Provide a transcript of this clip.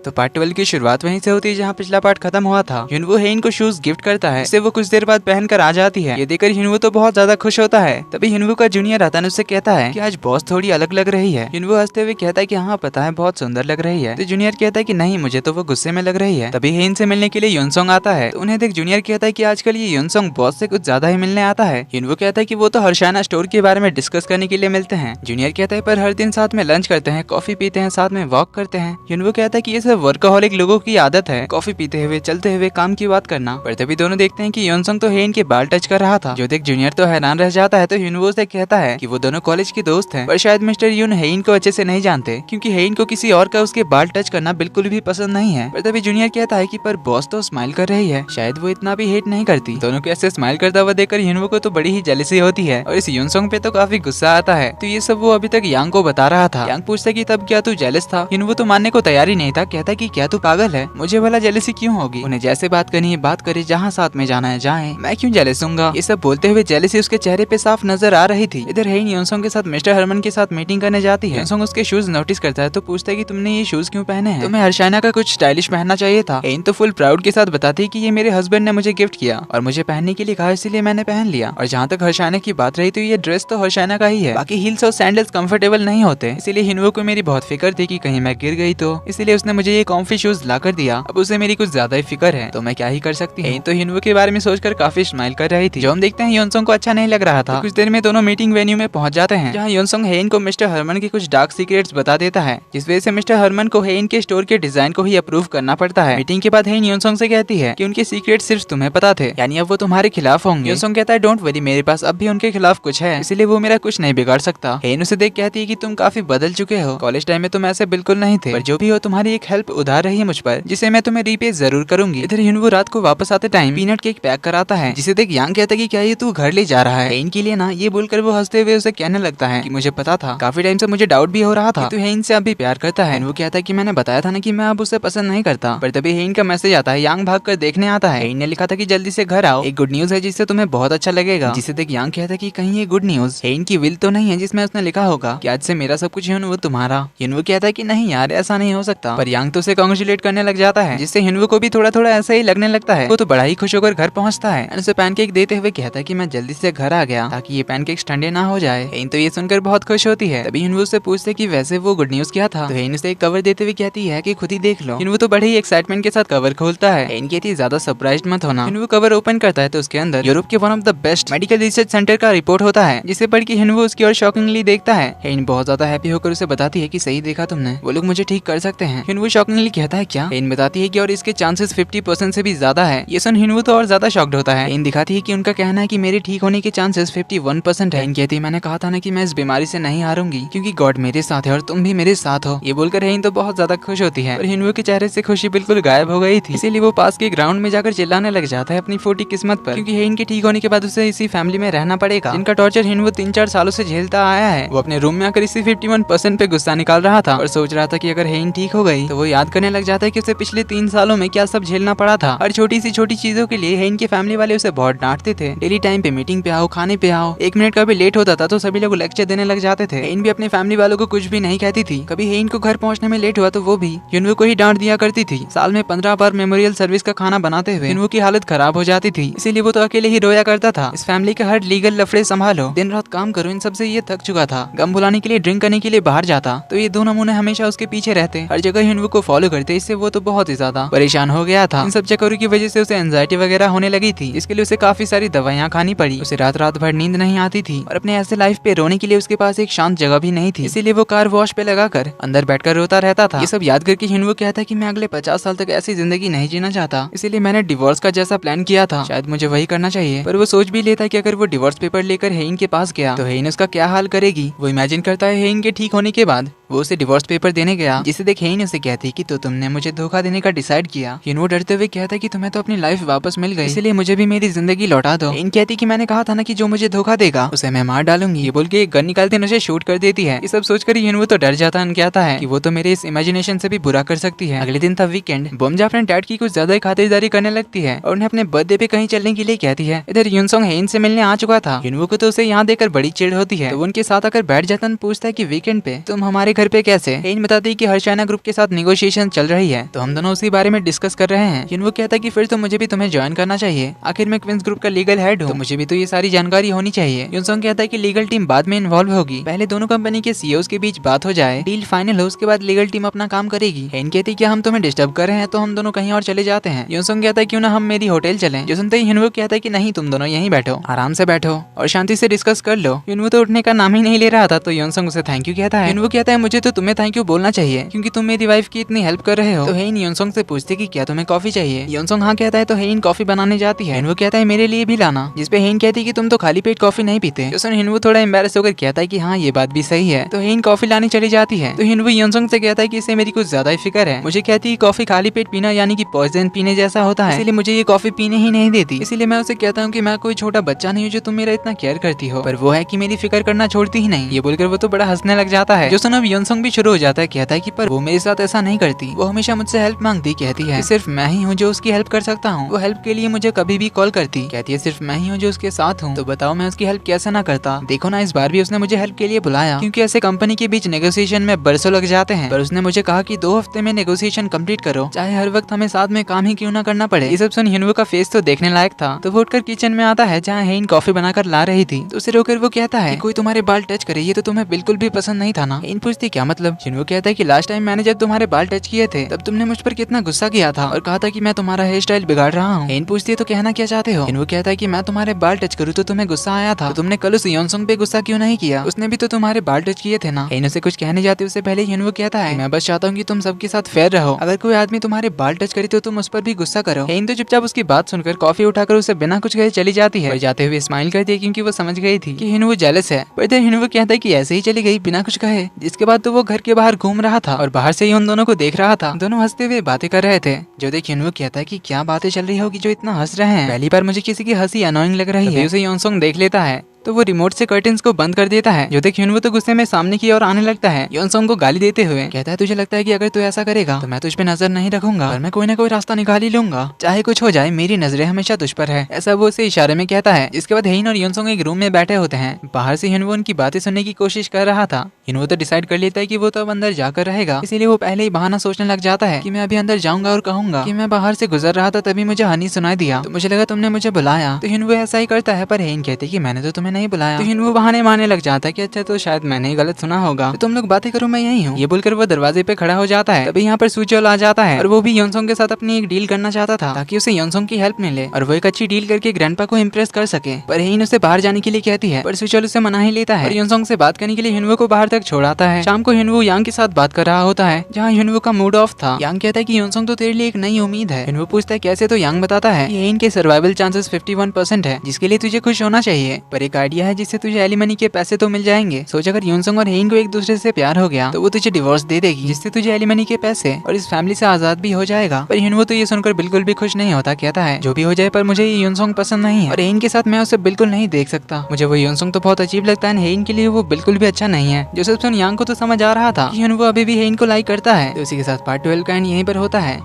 तो पार्ट 12 की शुरुआत वहीं से होती है जहाँ पिछला पार्ट खत्म हुआ था। युनवो हेइन को शूज गिफ्ट करता है, इससे वो कुछ देर बाद पहनकर आ जाती है। ये देखकर युनवो तो बहुत ज्यादा खुश होता है। तभी युनवो का जूनियर आता है, उससे कहता है कि आज बॉस थोड़ी अलग लग रही है। युनवो हंसते हुए कहता है कि हाँ पता है, बहुत सुंदर लग रही है। तो जूनियर कहता है कि नहीं, मुझे तो वो गुस्से में लग रही है। तभी हेइन से मिलने के लिए युनसोंग आता है, तो उन्हें देख जूनियर कहता है कि आजकल ये युनसोंग बॉस से कुछ ज्यादा ही मिलने आता है। युनवो कहता है कि वो तो हर्षाना स्टोर के बारे में डिस्कस करने के लिए मिलते हैं। जूनियर कहता है पर हर दिन साथ में लंच करते हैं, कॉफी पीते हैं, साथ में वॉक करते हैं। युनवो कहता है कि ये सब वर्कहोलिक लोगों की आदत है, कॉफी पीते हुए, चलते हुए, काम की बात करना। पर तभी दोनों देखते हैं कि युनसोंग तो हेइन के बाल टच कर रहा था। जो देख जूनियर तो हैरान रह जाता है। तो युनवो से कहता है कि वो दोनों कॉलेज के दोस्त हैं, पर शायद मिस्टर यून हेइन को अच्छे से नहीं जानते, क्योंकि हेइन को किसी और का उसके बाल टच करना बिल्कुल भी पसंद नहीं है। पर तभी जूनियर कहता है कि पर बॉस तो स्माइल कर रही है, शायद वो इतना भी हेट नहीं करती। दोनों को ऐसे स्माइल करता हुआ देखकर युनवो को तो बड़ी ही जेलसी होती है और इस युनसोंग पे तो काफी गुस्सा आता है। तो ये सब वो अभी तक यांग को बता रहा था। यांग पूछता कि तब क्या तू जेलस था? युनवो तो मानने को तैयार ही नहीं था। कहता कि क्या तू पागल है, मुझे भला जेलसी क्यों होगी? उन्हें जैसे बात करनी है बात करे, जहाँ साथ में जाना है जाए, मैं क्यों जेलस हूँगा? ये सब बोलते हुए जेलसी उसके चेहरे पे साफ नजर आ रही थी। इधर हेइन युनसोंग के साथ मिस्टर हरमन के साथ मीटिंग करने जाती है। युनसोंग उसके शूज नोटिस करता है, तो पूछता है कि तुमने ये शूज क्यों पहने हैं? तुम्हें हर्षाना का कुछ स्टाइलिश पहनना चाहिए था। हेइन तो फुल प्राउड के साथ बताती है कि ये मेरे हस्बैंड ने मुझे गिफ्ट किया और मुझे पहनने के लिए कहा, इसीलिए मैंने पहन लिया। और जहाँ तक हर्षाना की बात रही, तो ये ड्रेस तो हर्षाना का ही है, बाकी हील्स और सैंडल्स कंफर्टेबल नहीं होते, इसीलिए युनवो को मेरी बहुत फिक्र थी कि कहीं मैं गिर गई तो, इसलिए उसने मुझे ये कॉम्फी शूज ला कर दिया। अब उसे मेरी कुछ ज्यादा ही फिक्र है, तो मैं क्या ही कर सकती हूँ। तो युनवो के बारे में सोचकर काफी स्माइल कर रही थी। जो हम देखते हैं युनसोंग को अच्छा नहीं लग रहा था। कुछ देर में दोनों मीटिंग वेन्यू में पहुंच जाते हैं, जहाँ युनसोंग हेइन को मिस्टर हरमन के कुछ डार्क सीक्रेट्स बता देता है, जिस वजह से मिस्टर हरमन को हेइन के स्टोर के डिजाइन को ही अप्रूव करना पड़ता है। मीटिंग के बाद हेइन युनसोंग से कहती है कि उनके सीक्रेट सिर्फ तुम्हें पता थे, यानी अब वो तुम्हारे खिलाफ होंगे। युनसोंग कहता है डोंट वरी, मेरे पास अब भी उनके खिलाफ कुछ है, इसलिए वो मेरा कुछ नहीं बिगाड़ सकता। हेइन उसे देख कहती है कि तुम काफी बदल चुके हो, कॉलेज टाइम में तुम ऐसे बिल्कुल नहीं थे, पर जो भी हो तुम्हारी एक हेल्प उधार रही है मुझ पर, जिसे मैं तुम्हें रीपे जरूर करूंगी। इधर युनवो रात को वापस आते टाइम पीनट केक पैक कराता है, जिसे देख यांग कहता है कि क्या ये तू घर ले जा रहा है हेइन के लिए ना? ये बोलकर वो हंसते हुए उसे कहने लगता है कि मुझे पता था, काफी टाइम से मुझे डाउट भी हो रहा था, तो हेइन से अब भी प्यार करता है। वो कहता है कि मैंने बताया था ना कि मैं अब उसे पसंद नहीं करता। पर तभी हेइन का मैसेज आता है, यांग भागकर देखने आता है। हेइन ने लिखा था कि जल्दी से घर आओ, एक गुड न्यूज है जिससे तुम्हें बहुत अच्छा लगेगा। जिसे देख यांग कहता है कि कहीं ये गुड न्यूज हेइन की विल तो नहीं है जिसमें उसने लिखा होगा कि आज से मेरा सब कुछ युनवो तुम्हारा। युनवो कहता है कि नहीं यार, ऐसा नहीं हो सकता। पर यांग तो उसे कांग्रेचुलेट करने लग जाता है, जिससे युनवो को भी थोड़ा थोड़ा ऐसा ही लगने लगता है। वो तो बड़ा ही खुश होकर घर पहुंचता है, उसे पैनकेक देते हुए कहता है कि मैं जल्दी से घर आ गया ताकि ये पैनकेक ठंडे ना हो जाए। हेइन तो ये सुनकर बहुत खुश होती है। तभी युनवो से पूछते कि वैसे वो गुड न्यूज क्या था? तो हेइन उसे एक कवर देते हुए कहती है कि खुद ही देख लो। युनवो तो बड़े ही एक्साइटमेंट के साथ कवर खोलता है। हेइन कहती है ज्यादा सरप्राइज्ड मत होना। युनवो कवर ओपन करता है तो उसके अंदर यूरोप के one of the best medical research centre का रिपोर्ट होता है, जिसे पढ़ के युनवो उसकी ओर शॉकिंगली देखता है। हेइन बहुत ज्यादा हैप्पी होकर उसे बताती है कि सही देखा तुमने, वो लोग मुझे ठीक कर सकते हैं। युनवो शॉकिंगली कहता है क्या? हेइन बताती है कि और इसके चांसेस 50% से भी ज्यादा है। ये सुन युनवो तो और ज्यादा शॉक्ड होता है। हेइन दिखाती है कि उनका कहना है कि मेरे ठीक होने के चांसेस 51% है। हेइन कहती है मैंने कहा था ना कि मैं इस बीमारी से नहीं हारूंगी, क्योंकि गॉड मेरे साथ है और तुम भी मेरे साथ हो। ये बोलकर हेइन तो बहुत ज्यादा खुश होती है, और युनवो के चेहरे से खुशी बिल्कुल गायब हो गई थी। इसीलिए वो पास के ग्राउंड में जाकर चिल्लाने लग जाता है अपनी फोटी किस्मत पर, क्योंकि हेइन के ठीक होने के बाद उसे इसी फैमिली में रहना पड़ेगा, जिनका टॉर्चर युनवो 3-4 सालों से झेलता आया है। वो अपने रूम में आकर इसी 51% पे गुस्सा निकाल रहा था और सोच रहा था कि अगर हेइन ठीक हो गई तो वो याद करने लग जाता है कि उसे पिछले 3 सालों में क्या सब झेलना पड़ा था। हर छोटी सी छोटी चीजों के लिए हेइन के फैमिली वाले उसे बहुत डांटते थे। डेली टाइम पे मीटिंग पे आओ, खाने पे आओ, 1 मिनट का भी लेट होता था तो सभी लोग लेक्चर देने लग जाते थे। हेइन भी अपने फैमिली वालों को कुछ भी नहीं कहती थी। कभी हेइन को घर पहुंचने में लेट हुआ तो वो भी युनवो को ही डांट दिया करती थी। साल में 15 बार मेमोरियल सर्विस का खाना बनाते हुए युनवो की हालत खराब हो जाती थी, इसीलिए वो तो अकेले ही रोया करता था। इस फैमिली के हर लीगल लफड़े संभालो, दिन रात काम करो, इन सबसे ये थक चुका था। गम भुलाने के लिए ड्रिंक करने के लिए बाहर जाता तो ये 2 नमूने हमेशा उसके पीछे रहते, हर जगह युनवो को फॉलो करते। इससे वो तो बहुत ही ज्यादा परेशान हो गया था। इन सब चक्करों की वजह से उसे एंजाइटी वगैरह होने लगी थी, इसके लिए उसे काफी सारी दवाइयाँ खानी पड़ी। उसे रात रात भर नींद नहीं आती थी और अपने ऐसे लाइफ पे रोने के लिए उसके पास एक शांत जगह भी नहीं थी, इसीलिए वो कार वॉश पे लगाकर अंदर बैठकर रोता रहता था। ये सब याद करके युनवो कहता है कि मैं अगले 50 साल तक ऐसी जिंदगी नहीं जीना चाहता, इसीलिए मैंने डिवोर्स का जैसा प्लान किया था, शायद मुझे वही करना चाहिए। पर वो सोच भी लेता है कि अगर वो डिवोर्स पेपर लेकर हेइन के पास गया तो हेइन उसका क्या हाल करेगी। वो इमेजिन करता है हेइन के ठीक होने के बाद वो उसे डिवोर्स पेपर देने गया, जिसे देख हेइन उसे कहती कि तो तुमने मुझे धोखा देने का डिसाइड किया। युनवो डरते हुए कहता है कि तुम्हें तो अपनी लाइफ वापस मिल गई, इसलिए मुझे भी मेरी जिंदगी लौटा दो। हेइन कहती कि मैंने कहा था ना कि जो मुझे धोखा देगा उसे मैं मार डालूंगी। ये बोल के एक गन निकालते उसे शूट कर देती है। ये सब सोचकर युनवो तो डर जाता है, कहता है कि वो तो मेरे इस इमेजिनेशन से भी बुरा कर सकती है। अगले दिन था वीकेंड। बोमजा अपने डैड की कुछ ज्यादा ही खातिरदारी करने लगती है और उन्हें अपने बर्थडे पे कहीं चलने के लिए कहती है। इधर युनसोंग हेइन से मिलने आ चुका था। युनवो को तो उसे यहाँ देखकर बड़ी चिढ़ होती है, तो उनके साथ आकर बैठ जाता है। पूछता है कि वीकेंड पे तुम हमारे घर पे कैसे? हेइन बताती है कि हर्षाना ग्रुप के साथ नेगोशिएशन चल रही है, तो हम दोनों उसी बारे में डिस्कस कर रहे हैं। युनवू कहता है कि फिर तो मुझे भी तुम्हें ज्वाइन करना चाहिए, आखिर मैं क्वींस ग्रुप का लीगल हेड हूँ, तो मुझे भी तो ये सारी जानकारी होनी चाहिए। युनसोंग कहता है कि लीगल टीम बाद में इन्वॉल्व होगी, पहले दोनों कंपनी के सीईओज के बीच बात हो जाए, डील फाइनल हो, उसके बाद लीगल टीम अपना काम करेगी। हेन कहती है कि हम तुम्हें डिस्टर्ब कर रहे हैं तो हम दोनों कहीं और चले जाते हैं। युनसोंग कहता है क्यों ना हम मेरी होटल चलें, जो सुनते ही युनवू कहता है कि नहीं, तुम दोनों यहीं बैठो, आराम से बैठो और शांति से डिस्कस कर लो। युनवू तो उठने का नाम ही नहीं ले रहा था, तो युनसोंग उसे थैंक यू कहता है। युनवू कहता है मुझे तो तुम्हें थैंक यू बोलना चाहिए क्योंकि तुम मेरी वाइफ की इतनी हेल्प कर रहे हो। तो हेन युनसोंग से पूछते कि क्या तुम्हें कॉफी चाहिए। युनसोंग हाँ कहता है, तो हेन कॉफी बनाने जाती है। युनवू कहता है मेरे लिए भी लाना, जिसपे हेन कहती है कि तुम तो खाली पेट कॉफी नहीं पीते। जो सुन युनवू थोड़ा एम्बैरेस होकर कहता है कि हाँ ये बात भी सही है। तो हेन कॉफी लाने चली जाती है। तो युनवू युनसोंग से कहता है कि इससे मेरी कुछ ज्यादा ही फिक्र है, मुझे कहती है कॉफी खाली पेट पीना यानी कि पॉइजन पीने जैसा होता है, इसलिए मुझे ये कॉफी पीने ही नहीं देती। इसीलिए मैं उसे कहता हूँ कि मैं कोई छोटा बच्चा नहीं हूँ जो तुम मेरा इतना केयर करती हो, पर वो है कि मेरी फिक्र करना छोड़ती ही नहीं। ये बोलकर वो तो बड़ा हंसने लग जाता है। जो सुन अब युनसोंग भी शुरू हो जाता है, कहता है कि पर वो मेरे साथ ऐसा नहीं करती, वो हमेशा मुझसे हेल्प मांगती, कहती है सिर्फ मैं ही हूँ जो उसकी हेल्प कर सकता हूँ, वो हेल्प के लिए मुझे कभी भी कॉल करती, कहती है सिर्फ मैं ही हूँ जो उसके साथ हूँ, तो बताओ मैं उसकी हेल्प कैसे ना करता। देखो ना, इस बार भी उसने मुझे हेल्प के लिए बुलाया, क्योंकि ऐसे कंपनी के बीच नेगोशिएशन में बरसों लग जाते हैं, पर उसने मुझे कहा कि 2 हफ्ते में नेगोशिएशन कंप्लीट करो, चाहे हर वक्त हमें साथ में काम ही क्यों ना करना पड़े। ये सब सुन युनवू का फेस तो देखने लायक था, तो वो उठकर किचन में आता है जहाँ हेन कॉफी बनाकर ला रही थी। तो उसे रोककर वो कहता है कोई तुम्हारे बाल टच करे, ये तो तुम्हें बिल्कुल भी पसंद नहीं था ना। हेन पूछती क्या मतलब। युनवू कहता है कि लास्ट टाइम मैंने जब तुम्हारे बाल टच किए थे तब तुमने मुझ पर कितना गुस्सा किया था और कहा था कि मैं तुम्हारा हेयर स्टाइल बिगाड़ रहा हूँ। हेन पूछती है तो कहना क्या चाहते हो। युनवू कहता है कि मैं तुम्हारे बाल टच करूँ तो तुम्हें गुस्सा आया था, तो तुमने कल उस युनसोंग पे गुस्सा क्यों नहीं किया, उसने भी तो तुम्हारे बाल टच किए थे ना। हेन उसे कुछ कहने जाते उससे पहले युनवू कहता है मैं बस चाहता हूँ कि तुम सबके साथ फेयर रहो, अगर कोई आदमी तुम्हारे बाल टच करे तो तुम उस पर भी गुस्सा करो। हेन तो चुपचाप उसकी बात सुनकर कॉफी उठाकर उसे बिना कुछ कहे चली जाती है, जाते हुए स्माइल करती है क्योंकि वो समझ गई थी कि युनवू जेलस है। पर युनवू कहता है कि ऐसे ही चली गई बिना कुछ कहे। जिसके बाद तो वो घर के बाहर घूम रहा था और बाहर से ही उन दोनों को देख रहा था, दोनों हंसते हुए बातें कर रहे थे। जो देख युनवू कहता है कि क्या बातें चल रही होगी जो इतना हंस रहे हैं, पहली बार मुझे किसी की हंसी अनोइंग लग रही है। उसे युनसोंग देख लेता है तो वो रिमोट से कर्टन्स को बंद कर देता है। जो देख युनवू तो गुस्से में सामने की ओर आने लगता है, युनसोंग को गाली देते हुए कहता है तुझे लगता है कि अगर तू ऐसा करेगा तो मैं तुझ पे नजर नहीं रखूंगा और मैं कोई ना कोई रास्ता निकाल ही लूंगा, चाहे कुछ हो जाए मेरी नजरें हमेशा तुझ पर है, ऐसा वो उसे इशारे में कहता है। इसके बाद हेन और युनसोंग एक रूम में बैठे होते हैं, बाहर से युनवू उनकी बातें सुनने की कोशिश कर रहा था। युनवू तो डिसाइड कर लेता है कि वो तो अब अंदर जाकर रहेगा, इसीलिए वो पहले ही बहाना सोचने लग जाता है कि मैं अभी अंदर जाऊंगा और कहूंगा कि मैं बाहर से गुजर रहा था तभी मुझे हनी सुनाई दिया, तो मुझे लगा तुमने मुझे बुलाया। तो युनवू ऐसा ही करता है, पर हेन कहती है कि मैंने तो तुम्हें नहीं बुलाया। तो युनवू बहाने मारने लग जाता है कि अच्छा तो शायद मैंने ही गलत सुना होगा, तो तुम लोग बातें करो मैं यही हूँ। ये बोलकर वो दरवाजे पे खड़ा हो जाता है। तभी यहाँ पर सुचोल आ जाता है और वो भी युनसोंग के साथ अपनी एक डील करना चाहता था ताकि उसे युनसोंग की हेल्प मिले और वो एक अच्छी डील करके ग्रैंडपा को इम्प्रेस कर सके। पर हेन उसे बाहर जाने के लिए कहती है, पर सुचोल उसे मना ही लेता है और युनसोंग से बात करने के लिए युनवू को बाहर तक छोड़ाता है। शाम को युनवू यांग के साथ बात कर रहा होता है जहाँ युनवू का मूड ऑफ था। यांग कहता है कि युनसोंग तो तेरे लिए एक नई उम्मीद है। युनवू पूछता है कैसे, तो यांग बताता है कि हेन के सर्वाइवल चांसेस 51% है, जिसके लिए तुझे खुश होना चाहिए, पर एक आइडिया है जिससे तुझे एलिमनी के पैसे तो मिल जाएंगे। सोच अगर युनसोंग और हेन को एक दूसरे से प्यार हो गया तो वो तुझे डिवोर्स दे देगी, जिससे तुझे एलिमनी के पैसे और इस फैमिली से आजाद भी हो जाएगा। पर युनवू तो ये सुनकर बिल्कुल भी खुश नहीं होता, कहता है जो भी हो जाए पर मुझे ये युनसोंग पसंद नहीं है और हेन के साथ मैं उसे बिल्कुल नहीं देख सकता, मुझे वो युनसोंग तो बहुत अजीब लगता है, हेन के लिए वो बिल्कुल भी अच्छा नहीं है। जोसेफ सुन यांग को तो समझ आ रहा था कि युनवू अभी भी हेन को लाइक करता है। तो उसी के साथ पार्ट 12 का एंड यहीं पर होता है।